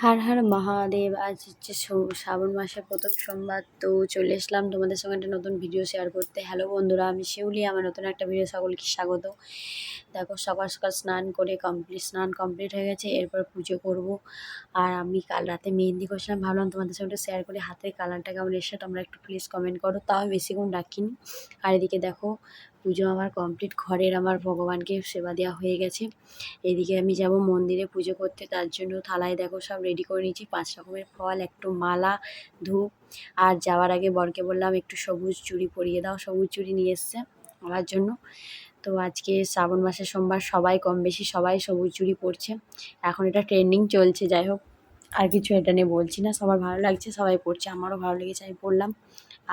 হর হর মহাদেব। আজ হচ্ছে শ্রাবণ মাসের প্রথম সোমবার, তো চলে এসলাম তোমাদের সঙ্গে একটা নতুন ভিডিও শেয়ার করতে। হ্যালো বন্ধুরা, আমি শিউলি, আমার নতুন একটা ভিডিও সকলকে স্বাগত। দেখো, সকাল সকাল স্নান কমপ্লিট হয়ে গেছে, এরপর পুজো করব। আর আমি কাল রাতে মেহেন্দি করছিলাম, ভাবলাম তোমাদের সঙ্গে একটু শেয়ার করি হাতের কালারটা কেমন এসে। তোমরা একটু প্লিজ কমেন্ট করো, তাও বেশিক্ষণ রাখিনি। আর এদিকে দেখো, পুজো আমার কমপ্লিট, ঘরের আমার ভগবানকে সেবা দেওয়া হয়ে গেছে। এদিকে আমি যাব মন্দিরে পুজো করতে, তার জন্য থালায় দেখো সব রেডি করে নিয়েছি, 5 রকমের ফল, একটু মালা, ধূপ। আর যাওয়ার আগে বরকে বললাম একটু সবুজ চুড়ি পরিয়ে দাও, সবুজ চুড়ি নিয়ে এসছে আমার জন্য। তো আজকে শ্রাবণ মাসের সোমবার, সবাই কম বেশি সবাই সবুজ চুড়ি পরছে, এখন এটা ট্রেন্ডিং চলছে। যাই হোক, আর কিছু এটা নিয়ে বলছি না, সবার ভালো লাগছে, সবাই পড়ছে, আমারও ভালো লেগেছে, আমি পড়লাম।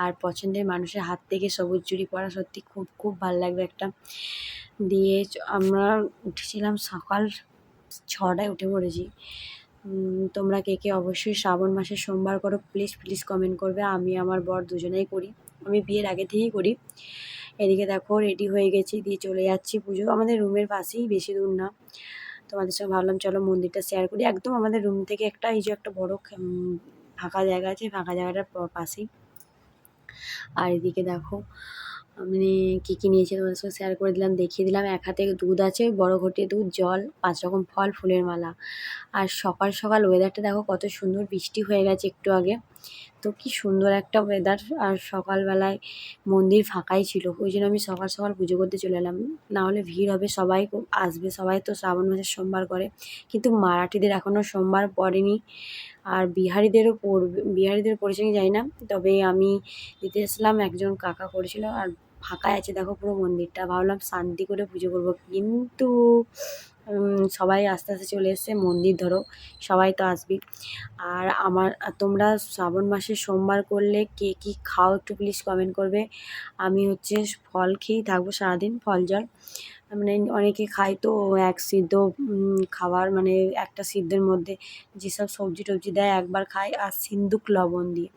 আর পছন্দের মানুষের হাত থেকে সবুজ চুড়ি পরা সত্যি খুব খুব ভালো লাগবে একটা। দিয়ে আমরা উঠেছিলাম সকাল 6টায়, উঠে পড়েছি। তোমরা কে কে অবশ্যই শ্রাবণ মাসের সোমবার করো, প্লিজ প্লিজ কমেন্ট করবে। আমি আমার বর দুজনেই করি, আমি বিয়ের আগে থেকেই করি। এদিকে দেখো রেডি হয়ে গেছি, দিয়ে চলে যাচ্ছি পুজো, আমাদের রুমের পাশেই, বেশি দূর না। তোমাদের সঙ্গে ভাবলাম চলো মন্দিরটা শেয়ার করি, একদম আমাদের রুম থেকে এই যে একটা বড় ফাঁকা জায়গা আছে, ফাঁকা জায়গাটার পাশেই। আর এদিকে দেখো মানে কী কী নিয়েছি তোমাদের সঙ্গে শেয়ার করে দিলাম, দেখিয়ে দিলাম। এক হাতে দুধ আছে, বড় ঘটে দুধ, জল, 5 রকম ফল, ফুলের মালা। আর সকাল সকাল ওয়েদারটা দেখো কত সুন্দর, বৃষ্টি হয়ে গেছে একটু আগে, তো কি সুন্দর একটা ওয়েদার। আর সকালবেলায় মন্দির ফাঁকাই ছিল, ওই জন্য আমি সকাল সকাল পুজো করতে চলে এলাম। নাহলে ভিড় হবে, সবাই আসবে, সবাই তো শ্রাবণ মাসের সোমবার করে, কিন্তু মারাঠিদের এখনও সোমবার পড়েনি। আর বিহারিদেরও পড়বে, বিহারিদের পড়েছে কি জানি না, তবে আমি দিতে এসেছিলাম, একজন কাকা করেছিল। আর ফাঁকাই আছে দেখো পুরো মন্দিরটা, ভাবলাম শান্তি করে পুজো করবো, কিন্তু সবাই আস্তে আস্তে চলে এসছে। মন্দির ধরো সবাই তো আসবেই। আর তোমরা শ্রাবণ মাসে সোমবার করলে কে কী খাও একটু প্লিজ কমেন্ট করবে। আমি হচ্ছে ফল খেয়েই থাকবো সারাদিন, ফল জল। মানে অনেকে খায় তো এক সিদ্ধ খাবার, মানে একটা সিদ্ধের মধ্যে যেসব সবজি টবজি দেয় একবার খায়, আর সিন্দুক লবণ দিয়ে।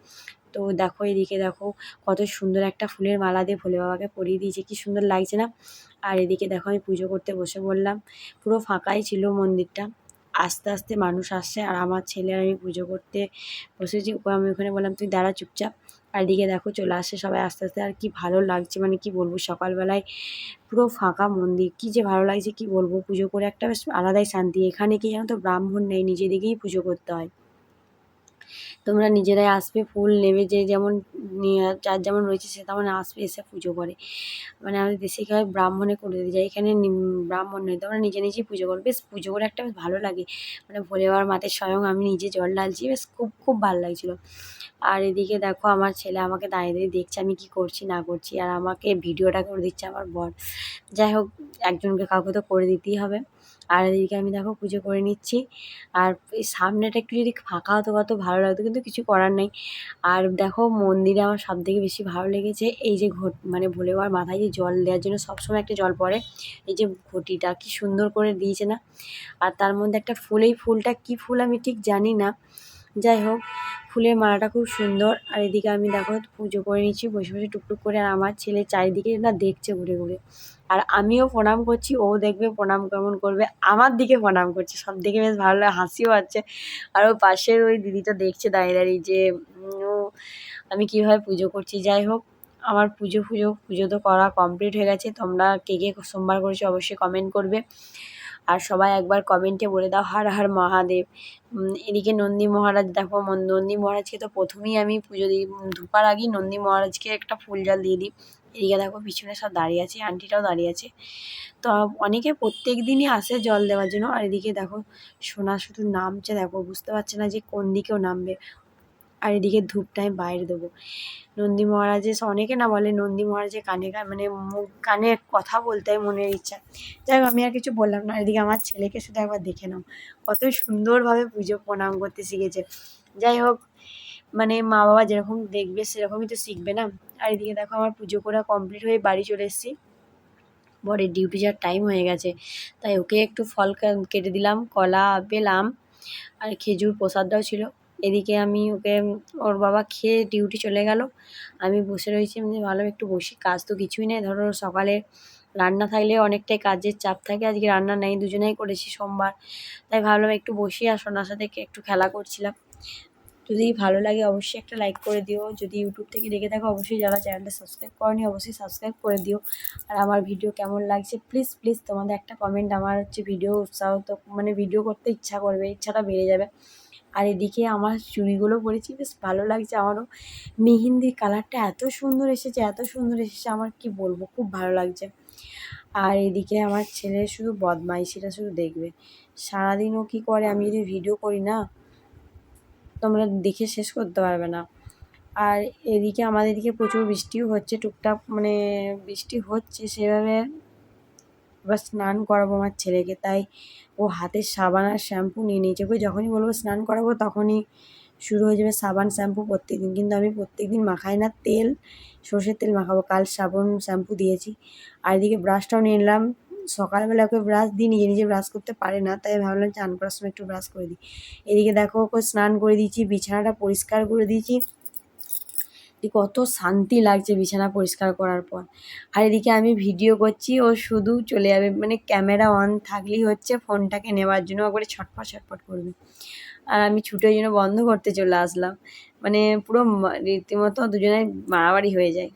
তো দেখো এদিকে দেখো কত সুন্দর একটা ফুলের মালা দিয়ে ভোলে বাবাকে পরিয়ে দিয়েছে, কি সুন্দর লাগছে না। আর এদিকে দেখো আমি পুজো করতে বসে পড়লাম, পুরো ফাঁকাই ছিল মন্দিরটা, আস্তে আস্তে মানুষ আসছে। আর আমার ছেলে আর আমি পুজো করতে বসেছি, আমি ওখানে বললাম তুই দাঁড়া চুপচাপ। আর এদিকে দেখো চলে আসছে সবাই আস্তে আস্তে, আর কি ভালো লাগছে, মানে কি বলবো, সকালবেলায় পুরো ফাঁকা মন্দির, কি যে ভালো লাগছে কি বলবো। পুজো করে একটা বেশ আলাদাই শান্তি। এখানে কি জানো তো, ব্রাহ্মণ নেই, নিজেদিকেই পুজো করতে হয়। তোমরা নিজেরাই আসবে, ফুল নেবে, যে যেমন যার যেমন রয়েছে সে তেমন আসবে, এসে পুজো করে। মানে আমাদের দেশে কী হয়, ব্রাহ্মণে করে দিয়ে যায়, এখানে ব্রাহ্মণ নেই, তোমরা নিজে নিজেই পুজো করো, বেশ পুজো করে একটা বেশ ভালো লাগে। মানে ভোলে বাবার মাথায় স্বয়ং আমি নিজে জল ঢালছি, বেশ খুব খুব ভালো লাগছিলো। আর এদিকে দেখো আমার ছেলে আমাকে দাঁড়িয়ে দাঁড়িয়ে দেখছে আমি কি করছি না করছি, আর আমাকে ভিডিওটা করে দিচ্ছে আমার বর। যাই হোক, একজনকে কাউকে তো করে দিতেই হবে। আর এদিকে আমি দেখো পুজো করে নিচ্ছি। আর এই সামনেটা একটু যদি ফাঁকা হতো কত ভালো লাগতো, কিন্তু কিছু করার নেই। আর দেখো মন্দিরে আমার সবথেকে বেশি ভালো লেগেছে এই যে মানে ভোলে বাবার মাথায় যে জল দেওয়ার জন্য সবসময় একটা জল পড়ে, এই যে ঘটিটা কি সুন্দর করে দিয়েছে না। আর তার মধ্যে একটা ফুল, এই ফুলটা কী ফুল আমি ঠিক জানি না, যাই হোক ফুলের মালাটা খুব সুন্দর। আর এদিকে আমি দেখো পুজো করে নিচ্ছি বসে বসে টুকটুক করে, আর আমার ছেলে চারিদিকে না দেখছে ঘুরে ঘুরে। আর আমিও প্রণাম করছি, ও দেখবে প্রণাম কেমন করবে, আমার দিকে প্রণাম করছে, সব দেখে বেশ ভালো লাগে, হাসিও পাচ্ছে। আর ও পাশের ওই দিদিটা দেখছে দাঁড়িয়ে দাঁড়িয়ে যে ও আমি কীভাবে পুজো করছি। যাই হোক, আমার পুজো তো করা কমপ্লিট হয়ে গেছে। তোমরা কে কে সোমবার করেছো অবশ্যই কমেন্ট করবে। আর সবাই একবার কমেন্টে বলে দাও হর হর মহাদেব। এদিকে নন্দী মহারাজ দেখো, নন্দী মহারাজকে তো প্রথমেই আমি পুজো দিই, ধূপার আগেই নন্দী মহারাজকে একটা ফুল জল দিয়ে দিই। এদিকে দেখো পিছনে সব দাঁড়িয়ে আছে, আন্টিটাও দাঁড়িয়ে আছে। তো অনেকে প্রত্যেক দিনই আসে জল দেওয়ার জন্য। আর এদিকে দেখো সোনা শুধু নামছে, দেখো বুঝতে পারছে না যে কোন দিকেও নামবে। আর এদিকে ধূপটা আমি বাইরে দেবো। নন্দী মহারাজের অনেকে না বলে নন্দী মহারাজের মানে কানে কথা বলতে হয় মনের ইচ্ছা। যাই হোক, আমি আর কিছু বললাম না। এদিকে আমার ছেলেকে শুধু একবার দেখে নাও, কত সুন্দরভাবে পুজো প্রণাম করতে শিখেছে। যাই হোক, মানে মা বাবা যেরকম দেখবে সেরকমই তো শিখবে না। আর এদিকে দেখো আমার পুজো করা কমপ্লিট হয়ে বাড়ি চলে এসেছি, বরের ডিউটি যাওয়ার টাইম হয়ে গেছে, তাই ওকে একটু ফল কেটে দিলাম, কলা, আপেল, আম আর খেজুর প্রসাদটাও ছিল। এদিকে আমি ওকে, ওর বাবা খেয়ে ডিউটি চলে গেল, আমি বসে রয়েছি, আমি ভাবলাম একটু বসি, কাজ তো কিছুই নেই, ধরো সকালে রান্না থাকলে অনেকটাই কাজের চাপ থাকে, আজকে রান্না নেই, দুজনেই করেছি সোমবার। তাই ভাবলাম একটু বসি আর সোনার সাথে একটু খেলা করছিলাম। যদি ভালো লাগে অবশ্যই একটা লাইক করে দিও, যদি ইউটিউব থেকে দেখে থাকো অবশ্যই যারা চ্যানেলটা সাবস্ক্রাইব করনি অবশ্যই সাবস্ক্রাইব করে দিও। আর আমার ভিডিও কেমন লাগছে প্লিজ প্লিজ তোমাদের একটা কমেন্ট আমার ভিডিও উৎসাহ তো ভিডিও করতে ইচ্ছা করবে, ইচ্ছাটা বেড়ে যাবে। আর এদিকে আমার চুড়িগুলো পরেছি, বেশ ভালো লাগছে আমারও। মেহেন্দির কালারটা এত সুন্দর এসেছে, এত সুন্দর এসেছে, আমার কি বলবো, খুব ভালো লাগছে। আর এদিকে আমার ছেলে শুধু বদমাইশিটা শুধু দেখবে, সারাদিন ও কী করে, আমি যদি ভিডিও করি না তোমরা দেখে শেষ করতে পারবে না। আর এদিকে আমাদের এদিকে প্রচুর বৃষ্টিও হচ্ছে, টুকটাক বৃষ্টি হচ্ছে সেভাবে। এবার স্নান করাবো আমার ছেলেকে, তাই ও হাতে সাবান আর শ্যাম্পু নিয়ে নিয়েছে। ওকে যখনই বলবো স্নান করাবো তখনই শুরু হয়ে যাবে সাবান শ্যাম্পু প্রত্যেকদিন, কিন্তু আমি প্রত্যেকদিন মাখাই না, তেল সর্ষের তেল মাখাবো, কাল সাবান শ্যাম্পু দিয়েছি। আর এদিকে ব্রাশটাও নিয়ে নিলাম, সকালবেলা ওকে ব্রাশ দিই, নিজে নিজে ব্রাশ করতে পারে না, তাই ভাবলাম চান করার সময় একটু ব্রাশ করে দিই। এদিকে দেখো ওকে স্নান করে দিয়েছি, বিছানাটা পরিষ্কার করে দিয়েছি, কত শান্তি লাগছে বিছানা পরিষ্কার করার পর। আর এদিকে আমি ভিডিও করছি, ও শুধু চলে যাবে, ক্যামেরা অন থাকলেই হচ্ছে ফোনটাকে নেওয়ার জন্য একবারে ছটফট ছটফট করবে। আর আমি ছুটে জন্য বন্ধ করতে চলে আসলাম, পুরো রীতিমতো দুজনের মারামারি হয়ে যায়।